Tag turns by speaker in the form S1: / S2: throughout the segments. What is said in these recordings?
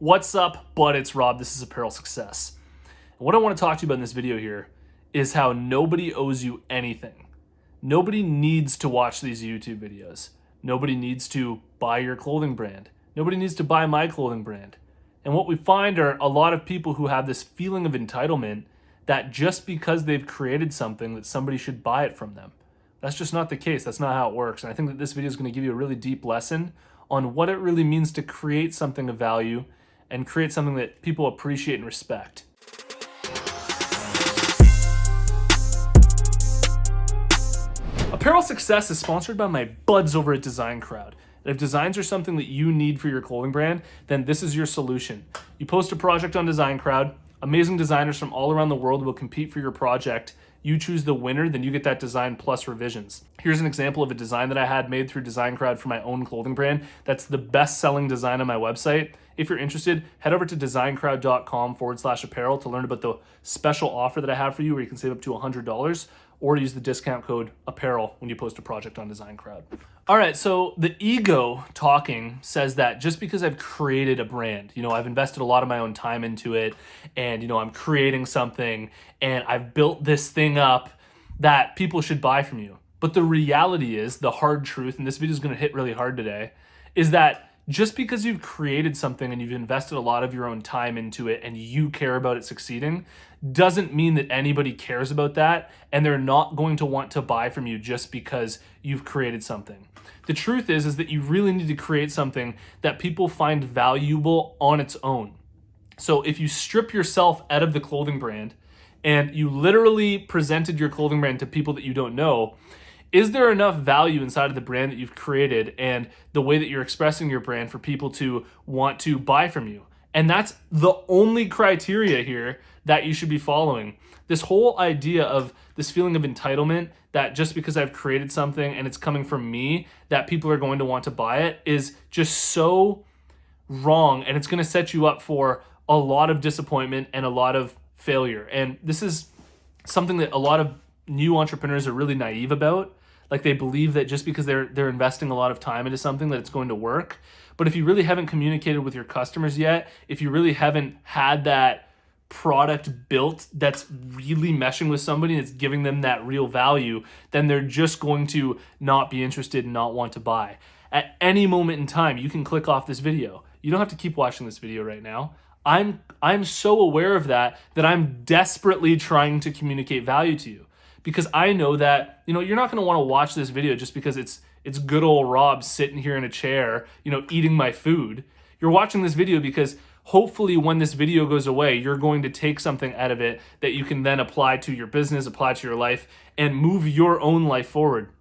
S1: What's up, bud? It's Rob. This is Apparel Success. And what I want to talk to you about in this video here is how nobody owes you anything. Nobody needs to watch these YouTube videos. Nobody needs to buy your clothing brand. Nobody needs to buy my clothing brand. And what we find are a lot of people who have this feeling of entitlement that just because they've created something that somebody should buy it from them. That's just not the case. That's not how it works. And I think that this video is going to give you a really deep lesson on what it really means to create something of value and create something that people appreciate and respect. Apparel Success is sponsored by my buds over at Design Crowd. And if designs are something that you need for your clothing brand, then this is your solution. You post a project on Design Crowd, amazing designers from all around the world will compete for your project. You choose the winner, then you get that design plus revisions. Here's an example of a design that I had made through Design Crowd for my own clothing brand. That's the best-selling design on my website. If you're interested, head over to designcrowd.com/apparel to learn about the special offer that I have for you where you can save up to $100 or use the discount code apparel when you post a project on Design Crowd. All right, so the ego talking says that just because I've created a brand, I've invested a lot of my own time into it and, I'm creating something and I've built this thing up that people should buy from you. But the reality is, the hard truth, and this video is going to hit really hard today, is that just because you've created something and you've invested a lot of your own time into it and you care about it succeeding doesn't mean that anybody cares about that and they're not going to want to buy from you just because you've created something. The truth is that you really need to create something that people find valuable on its own. So if you strip yourself out of the clothing brand and you literally presented your clothing brand to people that you don't know, is there enough value inside of the brand that you've created and the way that you're expressing your brand for people to want to buy from you? And that's the only criteria here that you should be following. This whole idea of this feeling of entitlement that just because I've created something and it's coming from me, that people are going to want to buy it is just so wrong. And it's going to set you up for a lot of disappointment and a lot of failure. And this is something that a lot of new entrepreneurs are really naive about. Like they believe that just because they're investing a lot of time into something that it's going to work. But if you really haven't communicated with your customers yet, if you really haven't had that product built that's really meshing with somebody and it's giving them that real value, then they're just going to not be interested and not want to buy. At any moment in time, you can click off this video. You don't have to keep watching this video right now. I'm so aware of that I'm desperately trying to communicate value to you. Because I know that, you're not going to want to watch this video just because it's good old Rob sitting here in a chair, eating my food. You're watching this video because hopefully when this video goes away, you're going to take something out of it that you can then apply to your business, apply to your life, and move your own life forward.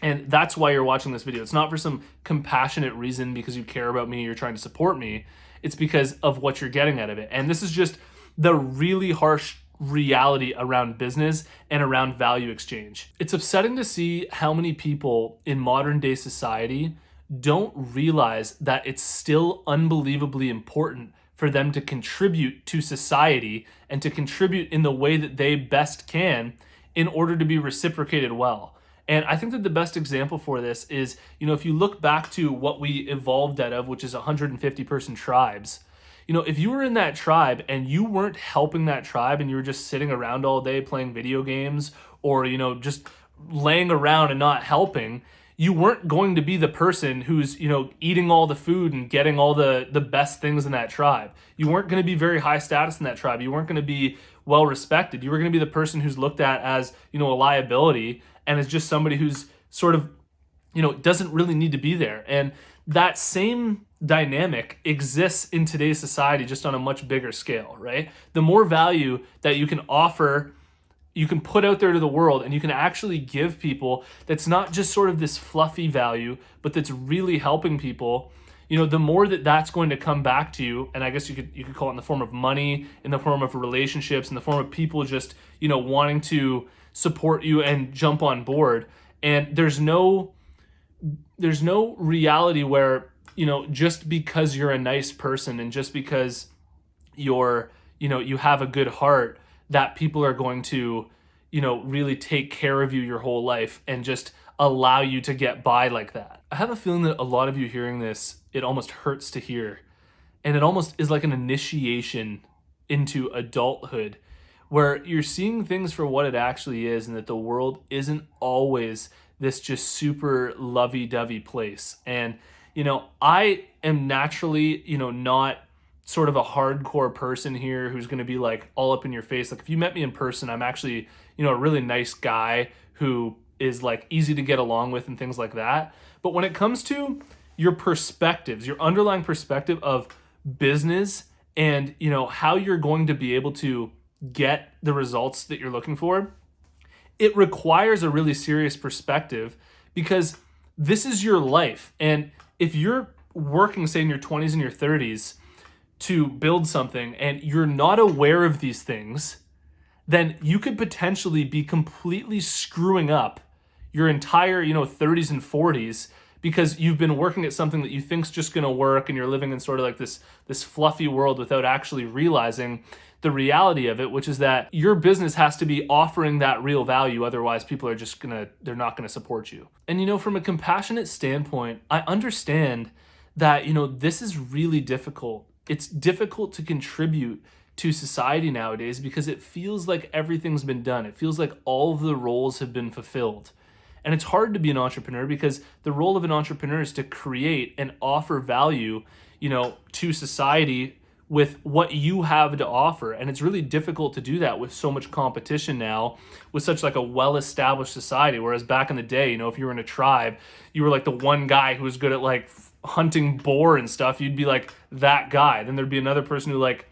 S1: And that's why you're watching this video. It's not for some compassionate reason because you care about me, you're trying to support me. It's because of what you're getting out of it. And this is just the really harsh reality around business and around value exchange. It's upsetting to see how many people in modern day society don't realize that it's still unbelievably important for them to contribute to society and to contribute in the way that they best can in order to be reciprocated well. And I think that the best example for this is, if you look back to what we evolved out of, which is 150 person tribes, if you were in that tribe and you weren't helping that tribe and you were just sitting around all day playing video games or, just laying around and not helping, you weren't going to be the person who's, eating all the food and getting all the best things in that tribe. You weren't going to be very high status in that tribe. You weren't going to be well respected. You were going to be the person who's looked at as, a liability and is just somebody who's sort of, doesn't really need to be there. And that same dynamic exists in today's society, just on a much bigger scale, right? The more value that you can offer, you can put out there to the world and you can actually give people that's not just sort of this fluffy value, but that's really helping people, the more that that's going to come back to you. And I guess you could call it in the form of money, in the form of relationships, in the form of people just, wanting to support you and jump on board. And there's no reality where, just because you're a nice person and just because you're, you have a good heart, that people are going to, really take care of you your whole life and just allow you to get by like that. I have a feeling that a lot of you hearing this, it almost hurts to hear. And it almost is like an initiation into adulthood, where you're seeing things for what it actually is, and that the world isn't always this just super lovey-dovey place. And, I am naturally, not sort of a hardcore person here who's going to be like all up in your face. Like if you met me in person, I'm actually, a really nice guy who is like easy to get along with and things like that. But when it comes to your perspectives, your underlying perspective of business and, how you're going to be able to get the results that you're looking for, it requires a really serious perspective, because this is your life. And if you're working, say, in your 20s and your 30s to build something and you're not aware of these things, then you could potentially be completely screwing up your entire, 30s and 40s, because you've been working at something that you think's just going to work, and you're living in sort of like this fluffy world without actually realizing the reality of it, which is that your business has to be offering that real value. Otherwise, people are just they're not going to support you. And, from a compassionate standpoint, I understand that, this is really difficult. It's difficult to contribute to society nowadays because it feels like everything's been done. It feels like all of the roles have been fulfilled. And it's hard to be an entrepreneur because the role of an entrepreneur is to create and offer value, to society with what you have to offer. And it's really difficult to do that with so much competition now, with such like a well-established society. Whereas back in the day, if you were in a tribe, you were like the one guy who was good at like hunting boar and stuff. You'd be like that guy. Then there'd be another person who like,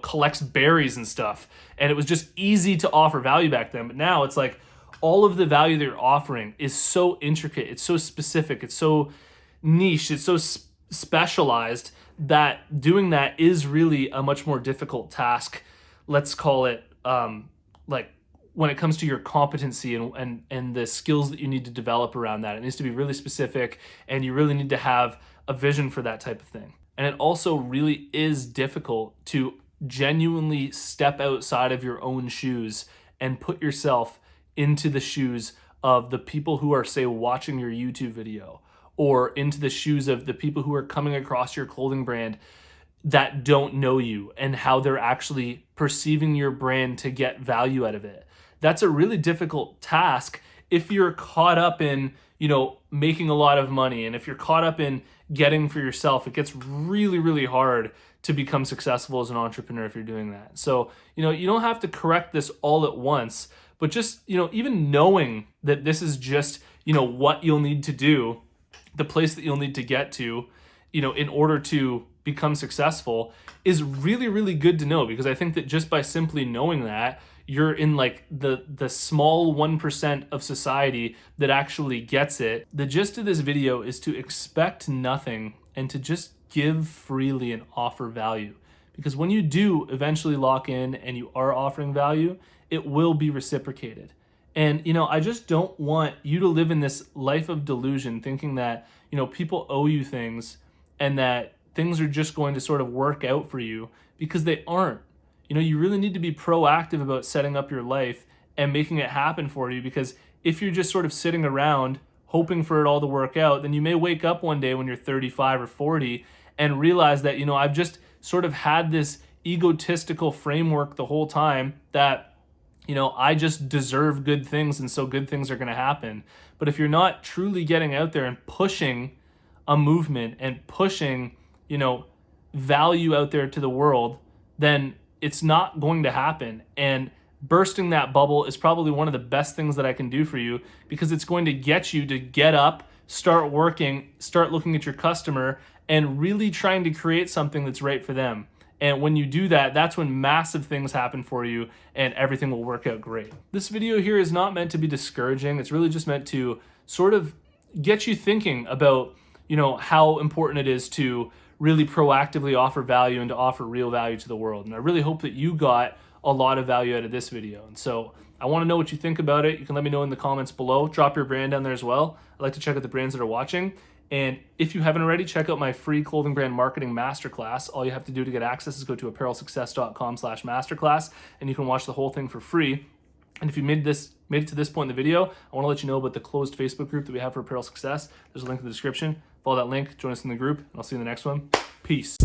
S1: collects berries and stuff. And it was just easy to offer value back then. But now it's like all of the value that you're offering is so intricate. It's so specific. It's so niche. It's so specialized that doing that is really a much more difficult task. Let's call it like when it comes to your competency and the skills that you need to develop around that. It needs to be really specific, and you really need to have a vision for that type of thing. And it also really is difficult to genuinely step outside of your own shoes and put yourself into the shoes of the people who are, say, watching your YouTube video, or into the shoes of the people who are coming across your clothing brand that don't know you, and how they're actually perceiving your brand to get value out of it. That's a really difficult task if you're caught up in, making a lot of money, and if you're caught up in getting for yourself. It gets really, really hard to become successful as an entrepreneur if you're doing that. So, you don't have to correct this all at once, but just, even knowing that this is just, what you'll need to do, the place that you'll need to get to, in order to become successful, is really, really good to know. Because I think that just by simply knowing that, you're in like the small 1% of society that actually gets it. The gist of this video is to expect nothing and to just give freely and offer value. Because when you do eventually lock in and you are offering value, it will be reciprocated. And, I just don't want you to live in this life of delusion thinking that, people owe you things and that things are just going to sort of work out for you, because they aren't. You really need to be proactive about setting up your life and making it happen for you, because if you're just sort of sitting around hoping for it all to work out, then you may wake up one day when you're 35 or 40 and realize that, I've just sort of had this egotistical framework the whole time that, I just deserve good things, and so good things are going to happen. But if you're not truly getting out there and pushing a movement and pushing, value out there to the world, then it's not going to happen. And bursting that bubble is probably one of the best things that I can do for you, because it's going to get you to get up, start working, start looking at your customer, and really trying to create something that's right for them. And when you do that, that's when massive things happen for you and everything will work out great. This video here is not meant to be discouraging. It's really just meant to sort of get you thinking about, how important it is to really proactively offer value and to offer real value to the world. And I really hope that you got a lot of value out of this video. And so I want to know what you think about it. You can let me know in the comments below. Drop your brand down there as well. I like to check out the brands that are watching. And if you haven't already, check out my free clothing brand marketing masterclass. All you have to do to get access is go to apparelsuccess.com/masterclass, and you can watch the whole thing for free. And if you made it to this point in the video, I want to let you know about the closed Facebook group that we have for Apparel Success. There's a link in the description. Follow that link, join us in the group, and I'll see you in the next one. Peace.